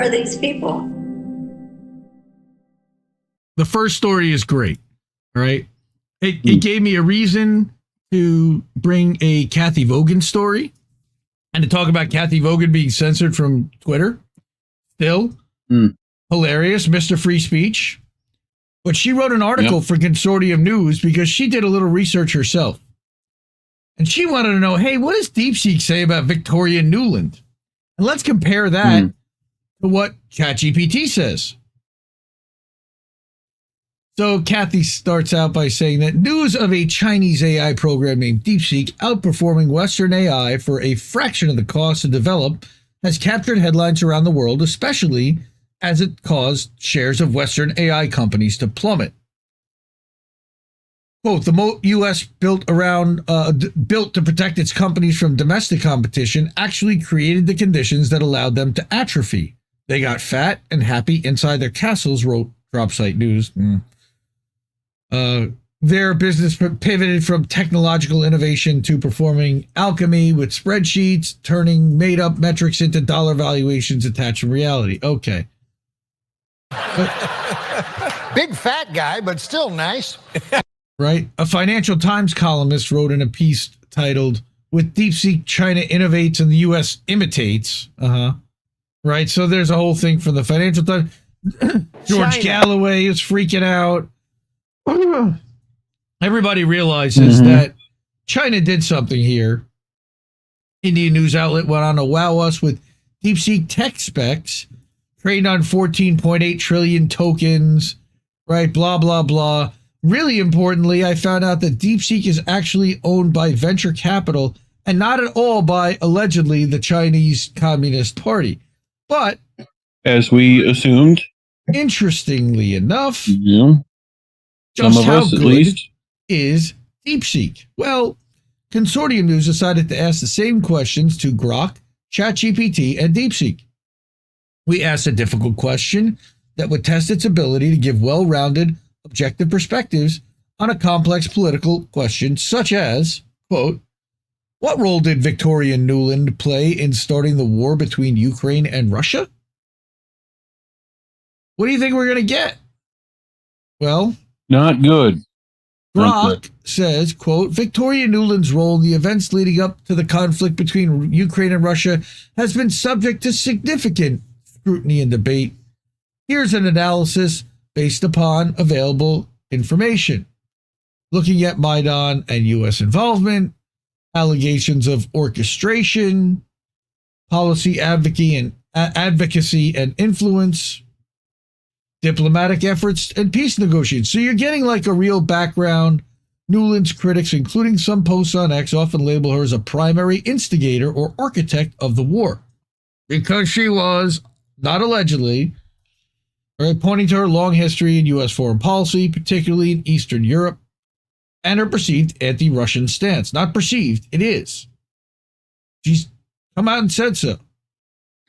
are these people? The first story is great, right? It gave me a reason to bring a Cathy Vogan story and to talk about Cathy Vogan being censored from Twitter. Still hilarious, Mr. Free Speech. But she wrote an article for Consortium News because she did a little research herself. And she wanted to know, hey, what does Deepseek say about Victoria Nuland? And let's compare that to what ChatGPT says. So Cathy starts out by saying that news of a Chinese AI program named Deepseek outperforming Western AI for a fraction of the cost to develop has captured headlines around the world, especially as it caused shares of Western AI companies to plummet. Quote, the U.S. built to protect its companies from domestic competition actually created the conditions that allowed them to atrophy. They got fat and happy inside their castles, wrote Dropsite News. Their business pivoted from technological innovation to performing alchemy with spreadsheets, turning made-up metrics into dollar valuations attached to reality. Okay. Big fat guy, but still nice. Right? A Financial Times columnist wrote in a piece titled, With Deepseek, China Innovates and the U.S. Imitates. Right? So there's a whole thing from the Financial Times. George Galloway is freaking out. Everybody realizes that China did something here. Indian news outlet went on to wow us with Deepseek tech specs, trading on 14.8 trillion tokens, right? Blah, blah, blah. Really importantly, I found out that Deepseek is actually owned by venture capital and not at all by, allegedly, the Chinese Communist Party. But, as we assumed, interestingly enough, some of us at least, is Deepseek? Well, Consortium News decided to ask the same questions to Grok, ChatGPT, and Deepseek. We asked a difficult question that would test its ability to give well-rounded, objective perspectives on a complex political question such as, quote, what role did Victoria Nuland play in starting the war between Ukraine and Russia? What do you think we're going to get? Well, not good. Grok says, quote, Victoria Nuland's role in the events leading up to the conflict between Ukraine and Russia has been subject to significant scrutiny and debate. Here's an analysis based upon available information. Looking at Maidan and U.S. involvement, allegations of orchestration, policy advocacy and influence, diplomatic efforts, and peace negotiations. So you're getting like a real background. Nuland's critics, including some posts on X, often label her as a primary instigator or architect of the war. Because she was, not allegedly, right, pointing to her long history in U.S. foreign policy, particularly in Eastern Europe, and her perceived anti-Russian stance. Not perceived, it is. She's come out and said so.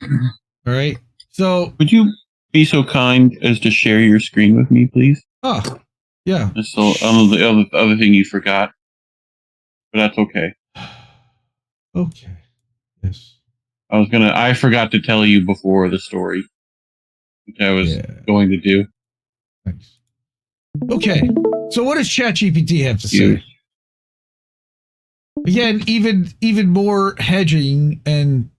All right. So, would you be so kind as to share your screen with me, please? Oh, yeah. That's the other thing you forgot, but that's okay. Okay. Yes. I forgot to tell you before the story, which I was going to do. Thanks. Okay. So what does ChatGPT have to say? Again, even more hedging and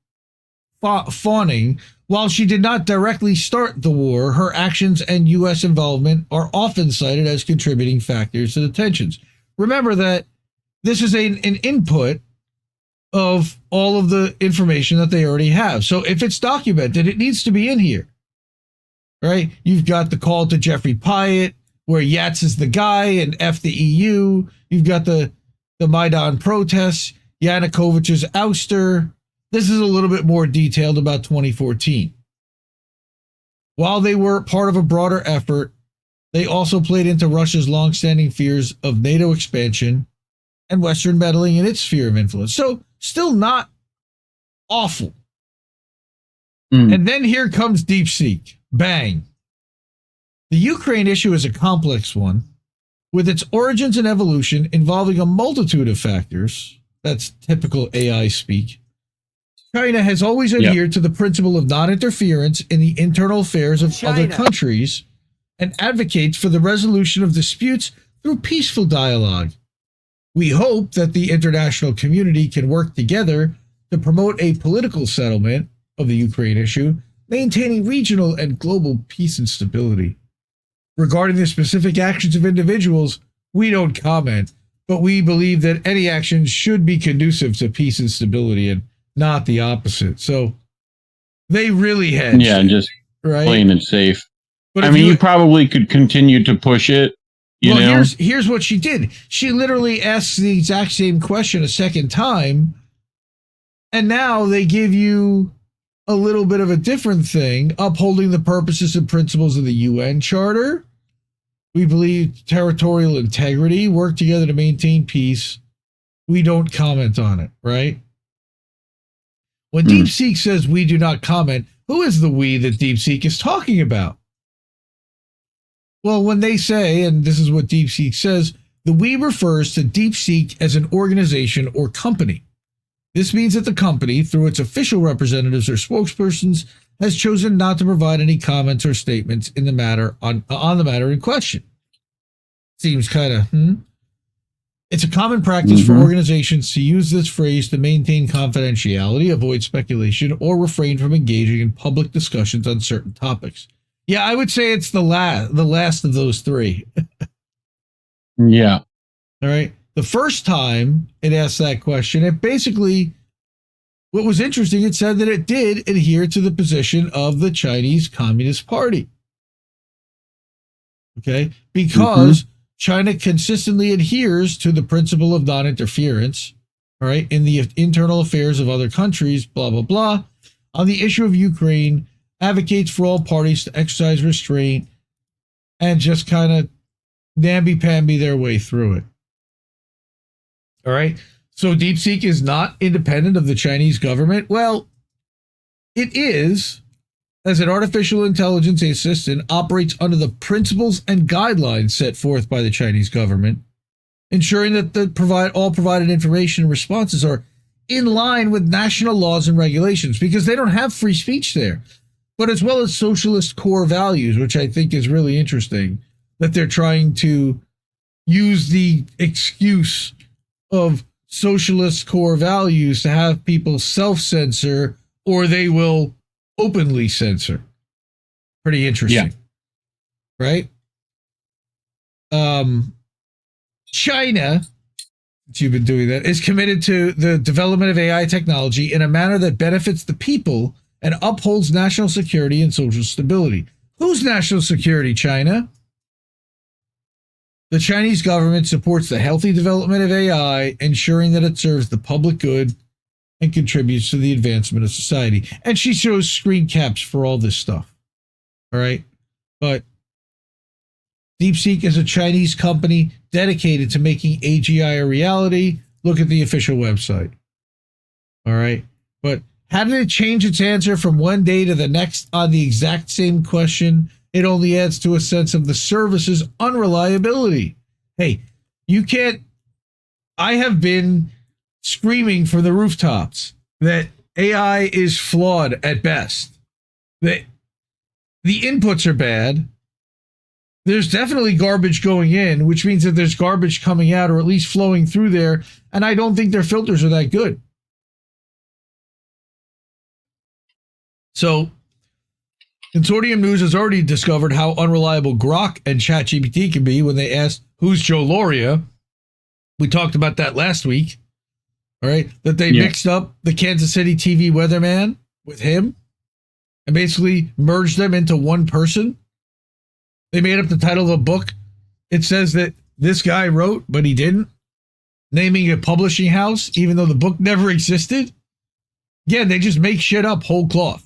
fawning. While she did not directly start the war, her actions and U.S. involvement are often cited as contributing factors to the tensions. Remember that this is an input of all of the information that they already have. So if it's documented, it needs to be in here, right? You've got the call to Jeffrey Pyatt, where Yats is the guy and F the EU. You've got the Maidan protests, Yanukovych's ouster. This is a little bit more detailed about 2014. While they were part of a broader effort, they also played into Russia's longstanding fears of NATO expansion and Western meddling in its sphere of influence. So still not awful. And then here comes Deepseek. Bang. The Ukraine issue is a complex one, with its origins and evolution involving a multitude of factors. That's typical AI speak. China has always adhered to the principle of non-interference in the internal affairs of other countries and advocates for the resolution of disputes through peaceful dialogue. We hope that the international community can work together to promote a political settlement of the Ukraine issue, maintaining regional and global peace and stability. Regarding the specific actions of individuals, we don't comment, but we believe that any actions should be conducive to peace and stability and not the opposite. So they really hedged. Yeah, just right? playing it safe. But I mean, you probably could continue to push it. You know? Here's what she did. She literally asked the exact same question a second time, and now they give you a little bit of a different thing, upholding the purposes and principles of the UN Charter. We believe territorial integrity, work together to maintain peace. We don't comment on it, right? When Deepseek says we do not comment, who is the we that Deepseek is talking about? Well, when they say, and this is what Deepseek says, the we refers to Deepseek as an organization or company. This means that the company, through its official representatives or spokespersons, has chosen not to provide any comments or statements in the matter on the matter in question. Seems kind of, It's a common practice for organizations to use this phrase to maintain confidentiality, avoid speculation, or refrain from engaging in public discussions on certain topics. Yeah, I would say it's the last of those three. Yeah. All right. The first time it asked that question, it basically, what was interesting, it said that it did adhere to the position of the Chinese Communist Party. Okay. Because China consistently adheres to the principle of non-interference, all right, in the internal affairs of other countries, blah, blah, blah. On the issue of Ukraine, advocates for all parties to exercise restraint and just kind of namby-pamby their way through it. All right. So Deepseek is not independent of the Chinese government. Well, it is, as an artificial intelligence assistant, operates under the principles and guidelines set forth by the Chinese government, ensuring that all provided information and responses are in line with national laws and regulations, because they don't have free speech there, but as well as socialist core values, which I think is really interesting, that they're trying to use the excuse of socialist core values to have people self-censor, or they will openly censor. Pretty interesting. Yeah. Right? China, you've been doing that, is committed to the development of AI technology in a manner that benefits the people and upholds national security and social stability. Whose national security, China? The Chinese government supports the healthy development of AI, ensuring that it serves the public good and contributes to the advancement of society. And she shows screen caps for all this stuff. All right. But Deepseek is a Chinese company dedicated to making AGI a reality. Look at the official website. All right. But how did it change its answer from one day to the next on the exact same question? It only adds to a sense of the service's unreliability. Hey, you can't. I have been screaming from the rooftops that AI is flawed at best. That the inputs are bad. There's definitely garbage going in, which means that there's garbage coming out, or at least flowing through there. And I don't think their filters are that good. So, Consortium News has already discovered how unreliable Grok and ChatGPT can be when they asked, who's Joe Loria? We talked about that last week. All right. That they mixed up the Kansas City TV weatherman with him and basically merged them into one person. They made up the title of a book. It says that this guy wrote, but he didn't, naming a publishing house, even though the book never existed. Again, they just make shit up whole cloth.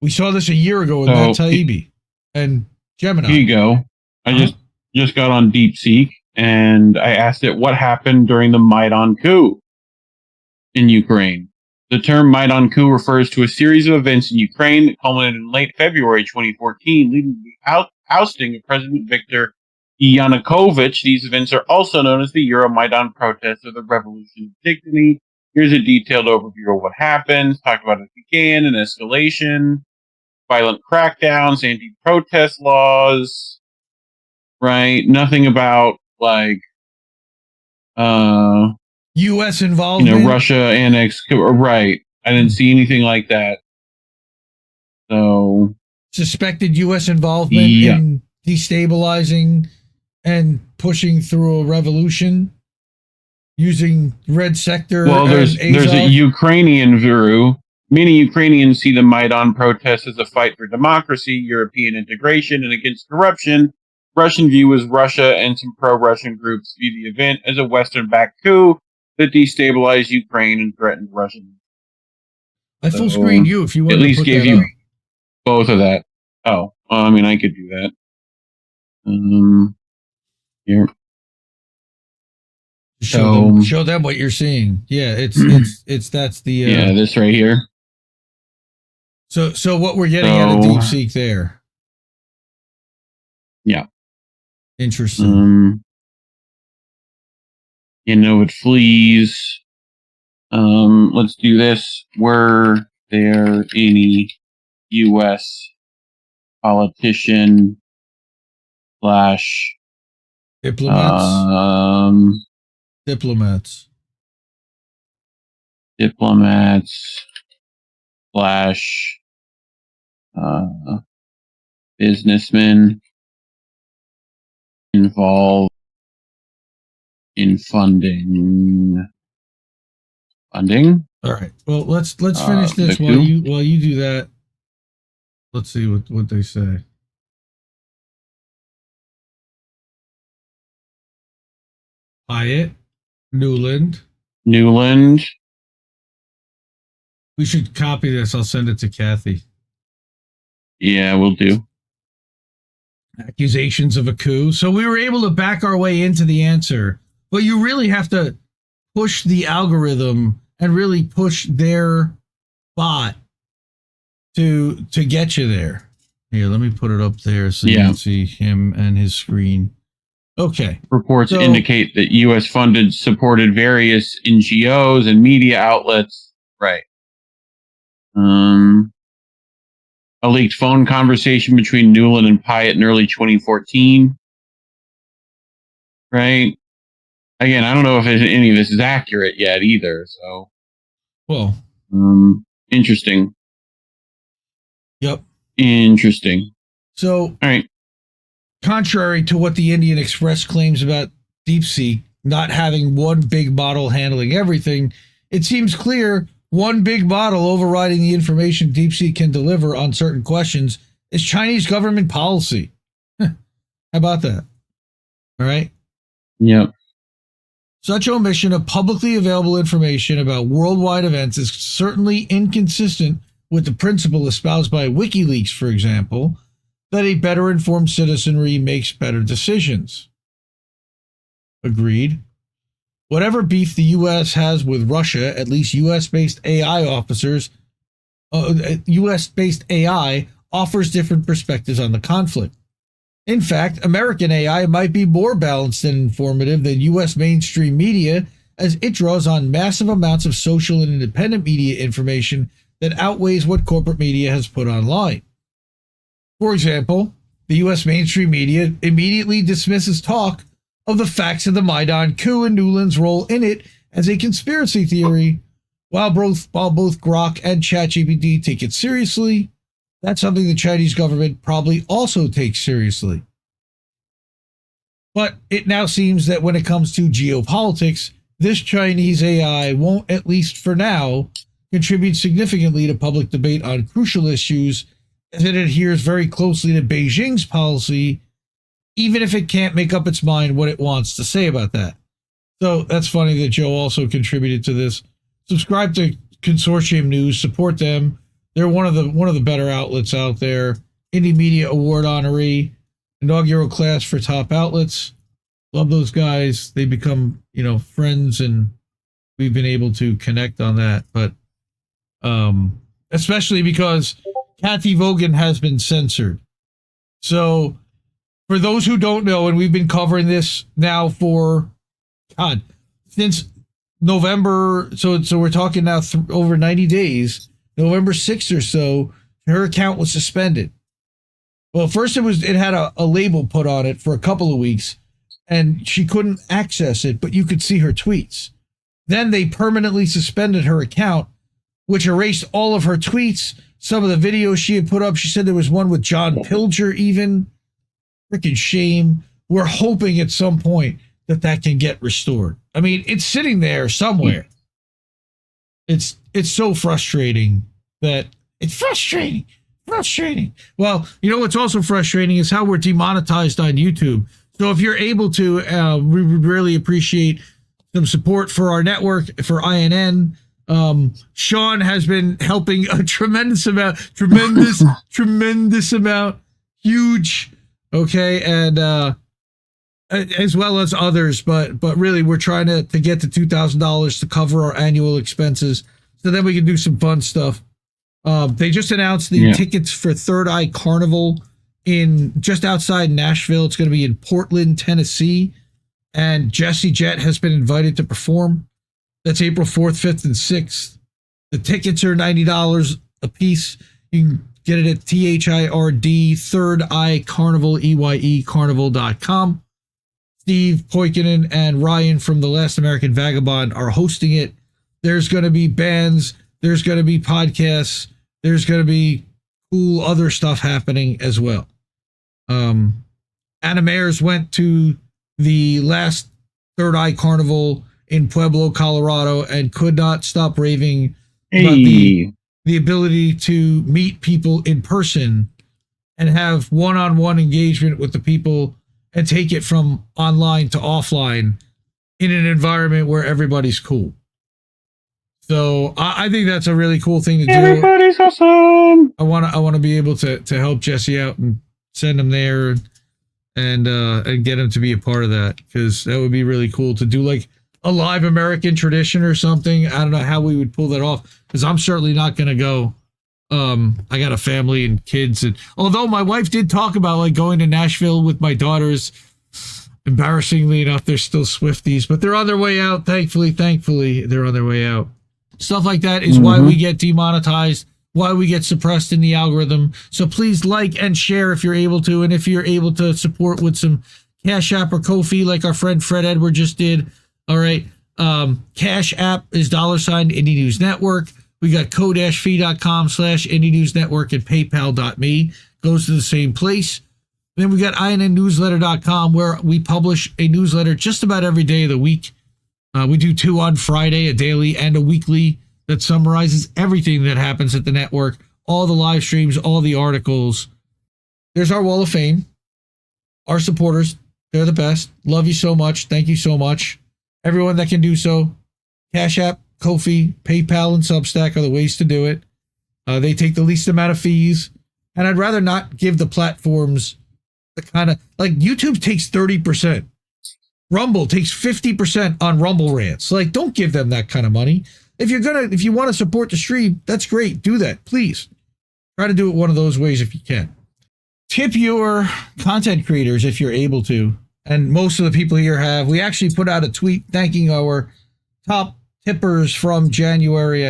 We saw this a year ago with Matt Taibbi and Gemini. Here you go. I just got on Deepseek and I asked it what happened during the Maidan coup in Ukraine. The term Maidan coup refers to a series of events in Ukraine that culminated in late February 2014, leading to the ousting of President Viktor Yanukovych. These events are also known as the Euromaidan protests or the Revolution of Dignity, Here's a detailed overview of what happens. Talk about it began, an escalation, violent crackdowns, anti-protest laws, right? Nothing about like, U.S. involvement. Russia annexed, right? I didn't see anything like that. So Suspected U.S. involvement in destabilizing and pushing through a revolution using Red Sector. Well, there's a Ukrainian view. Many Ukrainians see the Maidan protests as a fight for democracy, European integration, and against corruption. Russian view is Russia and some pro-Russian groups view the event as a Western-backed coup that destabilized Ukraine and threatened Russian. I full screen you if you want at to least put gave that you up. Both of that. Oh, well, I mean, I could do that. Here. Show them what you're seeing. Yeah, it's that's the this right here. So what we're getting out of Deepseek there. Yeah. Interesting. It flees. Let's do this. Were there any U.S. politician / diplomats / businessmen involved in funding? All right. Well, let's finish this while you do that. Let's see what they say. Hyatt, Nuland. We should copy this. I'll send it to Cathy. Yeah, we'll do. Accusations of a coup. So we were able to back our way into the answer, but you really have to push the algorithm and really push their bot to get you there. Here, let me put it up there so you can see him and his screen. Okay. Reports indicate that U.S. supported various NGOs and media outlets. Right. A leaked phone conversation between Nuland and Pyatt in early 2014. Right. Again, I don't know if any of this is accurate yet either. So, well, interesting. Yep. Interesting. So, all right. Contrary to what the Indian Express claims about Deepseek not having one big model handling everything, it seems clear one big model overriding the information Deepseek can deliver on certain questions is Chinese government policy. How about that? All right. Yep. Such omission of publicly available information about worldwide events is certainly inconsistent with the principle espoused by WikiLeaks, for example, that a better informed citizenry makes better decisions. Agreed. Whatever beef the U.S. has with Russia, at least U.S.-based AI offers different perspectives on the conflict. In fact, American AI might be more balanced and informative than U.S. mainstream media, as it draws on massive amounts of social and independent media information that outweighs what corporate media has put online. For example, the U.S. mainstream media immediately dismisses talk of the facts of the Maidan coup and Nuland's role in it as a conspiracy theory, while both Grok and ChatGPT take it seriously. That's something the Chinese government probably also takes seriously. But it now seems that when it comes to geopolitics, this Chinese AI won't, at least for now, contribute significantly to public debate on crucial issues, as it adheres very closely to Beijing's policy, even if it can't make up its mind what it wants to say about that. So that's funny that Joe also contributed to this. Subscribe to Consortium News, support them. They're one of the better outlets out there. Indie Media Award honoree, inaugural class for top outlets. Love those guys. They become, friends, and we've been able to connect on that. But especially because Cathy Vogan has been censored. So for those who don't know, and we've been covering this now for, since November, so we're talking now over 90 days, November 6th or so, her account was suspended. Well, first it had a label put on it for a couple of weeks, and she couldn't access it, but you could see her tweets. Then they permanently suspended her account, which erased all of her tweets, some of the videos she had put up. She said there was one with John Pilger even. Freaking shame. We're hoping at some point that can get restored. I mean, it's sitting there somewhere. It's so frustrating that it's frustrating. Well, you know what's also frustrating is how we're demonetized on YouTube. So if you're able to, we would really appreciate some support for our network, for INN. Sean has been helping a tremendous amount, huge. Okay. And, as well as others, but really we're trying to get to $2,000 to cover our annual expenses, so then we can do some fun stuff. They just announced the tickets for Third Eye Carnival in just outside Nashville. It's going to be in Portland, Tennessee, and Jett has been invited to perform. That's April 4th, 5th, and 6th. The tickets are $90 a piece. You can get it at THIRD, Third Eye Carnival, EYE Carnival.com. Steve Poikinen and Ryan from The Last American Vagabond are hosting it. There's going to be bands. There's going to be podcasts. There's going to be cool other stuff happening as well. Animairs went to the last Third Eye Carnival in Pueblo, Colorado, and could not stop raving about the ability to meet people in person and have one-on-one engagement with the people and take it from online to offline in an environment where everybody's cool. So I think that's a really cool thing to do. Everybody's awesome. I want to be able to help Jesse out and send him there and get him to be a part of that, because that would be really cool to do, like a live American tradition or something. I don't know how we would pull that off, because I'm certainly not going to go. I got a family and kids, and although my wife did talk about like going to Nashville with my daughters, embarrassingly enough, they're still Swifties, but they're on their way out. Thankfully, they're on their way out. Stuff like that is why we get demonetized, why we get suppressed in the algorithm. So please like and share if you're able to, and if you're able to support with some Cash App or Ko-fi, like our friend Fred Edward just did. All right, Cash App is $, Indie News Network. We got ko-fi.com/Indie News Network, and paypal.me goes to the same place. Then we got INNnewsletter.com, where we publish a newsletter just about every day of the week. We do 2 on Friday, a daily and a weekly, that summarizes everything that happens at the network, all the live streams, all the articles. There's our Wall of Fame. Our supporters, they're the best. Love you so much. Thank you so much. Everyone that can do so. Cash App, Ko-fi, PayPal, and Substack are the ways to do it. They take the least amount of fees. And I'd rather not give the platforms the kind of, like, YouTube takes 30%. Rumble takes 50% on Rumble rants. Like, don't give them that kind of money. If you want to support the stream, that's great. Do that, please. Try to do it one of those ways if you can. Tip your content creators if you're able to. And most of the people here have. We actually put out a tweet thanking our top tippers from January.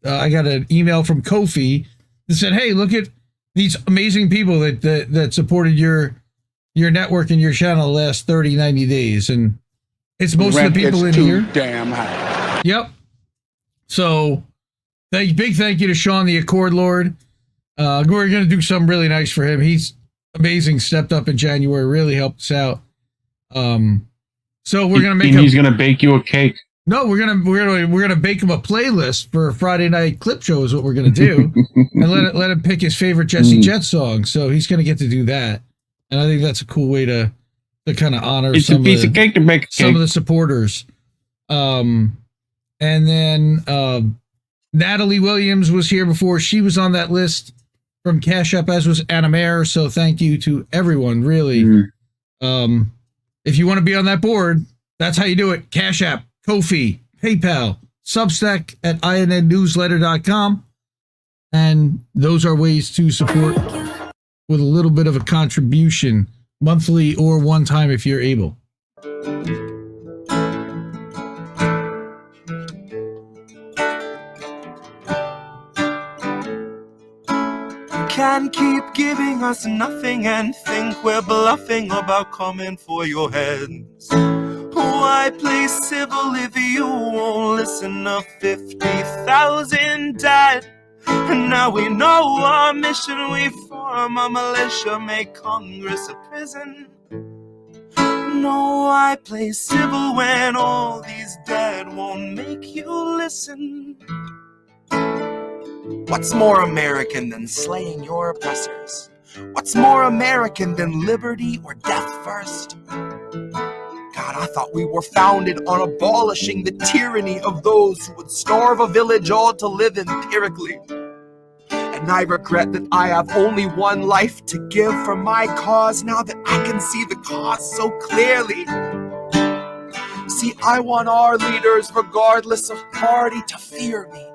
I got an email from Ko-fi that said, hey, look at these amazing people that supported your network and your channel the last 30, 90 days. And it's most of the people in here. Damn high. Yep. So big thank you to Sean, the Accord Lord. We're going to do something really nice for him. He's amazing. Stepped up in January, really helped us out. So we're going to he's going to bake you a cake. No, we're gonna bake him a playlist for a Friday night clip show is what we're gonna do, and let him pick his favorite Jett song. So he's gonna get to do that, and I think that's a cool way to kind of honor some of the supporters. And then Natalie Williams was here before. She was on that list from Cash App, as was Animair. So thank you to everyone, really. If you want to be on that board, that's how you do it. Cash App, Ko-fi, PayPal, Substack at INNnewsletter.com. And those are ways to support with a little bit of a contribution, monthly or one time if you're able. can't keep giving us nothing and think we're bluffing about coming for your heads. Why play civil if you won't listen to 50,000 dead? And now we know our mission, we form a militia, make Congress a prison. No, I play civil when all these dead won't make you listen. What's more American than slaying your oppressors? What's more American than liberty or death first? God, I thought we were founded on abolishing the tyranny of those who would starve a village all to live empirically. And I regret that I have only one life to give for my cause now that I can see the cause so clearly. See, I want our leaders, regardless of party, to fear me.